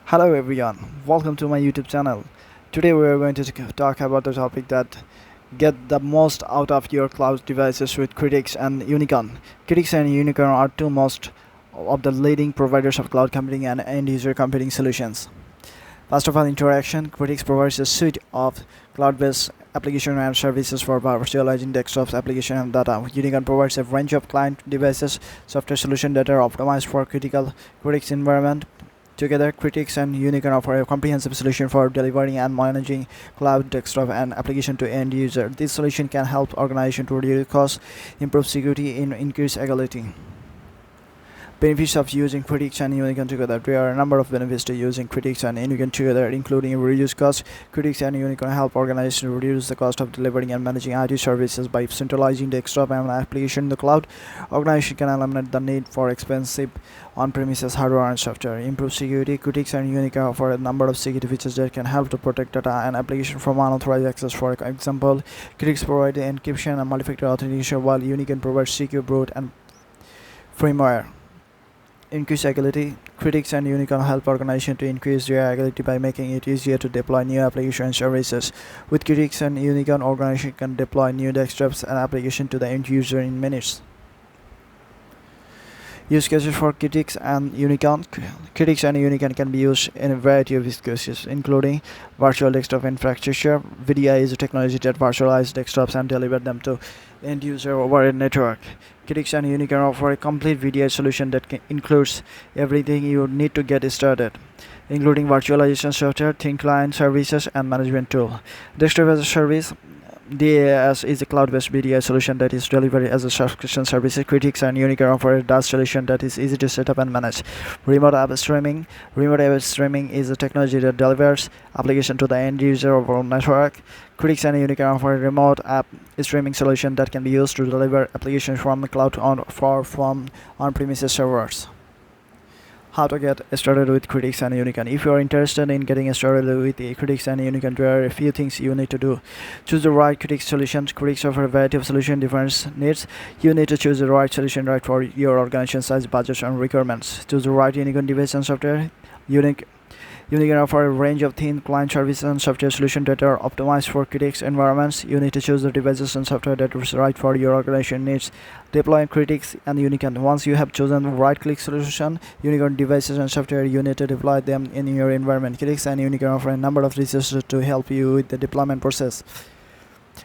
Hello everyone, welcome to my YouTube channel. Today we are going to talk about the topic that get the most out of your cloud devices with Citrix and Unicon. Citrix and Unicon are two most of the leading providers of cloud computing and end-user computing solutions. First of all, introduction. Citrix provides a suite of cloud-based application and services for virtualizing desktops, application and data. Unicon provides a range of client devices, software solutions that are optimized for critical Citrix environment. Together, Citrix and Unicon offer a comprehensive solution for delivering and managing cloud, desktop, and application to end user. This solution can help organizations to reduce costs, improve security, and increase agility. Benefits of using Citrix and Unicon together. There are a number of benefits to using Citrix and Unicon together, including reduced costs. Citrix and Unicon help organizations to reduce the cost of delivering and managing IT services by centralizing desktop and application in the cloud. Organizations can eliminate the need for expensive on-premises hardware and software. Improve security. Citrix and Unicon offer a number of security features that can help to protect data and application from unauthorized access. For example, Citrix provides encryption and multi-factor authentication, while Unicon provides secure boot and firmware. Increase agility. Citrix and Unicon help organizations to increase their agility by making it easier to deploy new applications and services. With Citrix and Unicon, organizations can deploy new desktops and applications to the end user in minutes. Use cases for Citrix and Unicon. Citrix and Unicon can be used in a variety of use cases, including virtual desktop infrastructure. VDI is a technology that virtualizes desktops and delivers them to end user over a network. Citrix and Unicon offer a complete VDI solution that includes everything you need to get started, including virtualization software, thin client services, and management tool. Desktop as a service. DAS is a cloud-based VDI solution that is delivered as a subscription service. Citrix and Unicon offer a DAS solution that is easy to set up and manage. Remote app streaming. Remote app streaming is a technology that delivers application to the end user over a network. Citrix and Unicon offer a remote app streaming solution that can be used to deliver applications from the cloud or from on-premises servers. How to get started with Citrix and Unicon. If you are interested in getting started with Citrix and Unicon, there are a few things you need to do. Choose the right Citrix solution. Citrix offers a variety of solutions, different needs. You need to choose the right solution right for your organization size, budget, and requirements. Choose the right Unicon device and software. Unicon offers a range of thin client services and software solutions that are optimized for Citrix environments. You need to choose the devices and software that is right for your organization needs. Deploy Citrix and Unicon. Once you have chosen the right click solution, Unicon devices and software, you need to deploy them in your environment. Citrix and Unicon offer a number of resources to help you with the deployment process.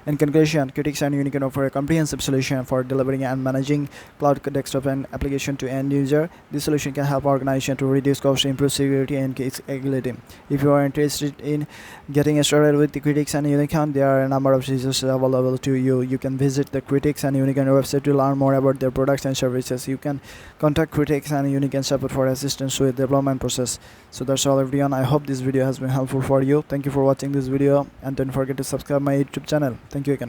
In conclusion, Citrix and Unicon offer a comprehensive solution for delivering and managing cloud, desktop, and application to end user. This solution can help organizations to reduce costs, improve security, and increase agility. If you are interested in getting started with the Citrix and Unicon, there are a number of resources available to you. You can visit the Citrix and Unicon website to learn more about their products and services. You can contact Citrix and Unicon support for assistance with the development process. So that's all everyone. I hope this video has been helpful for you. Thank you for watching this video, and don't forget to subscribe my YouTube channel. Thank you again.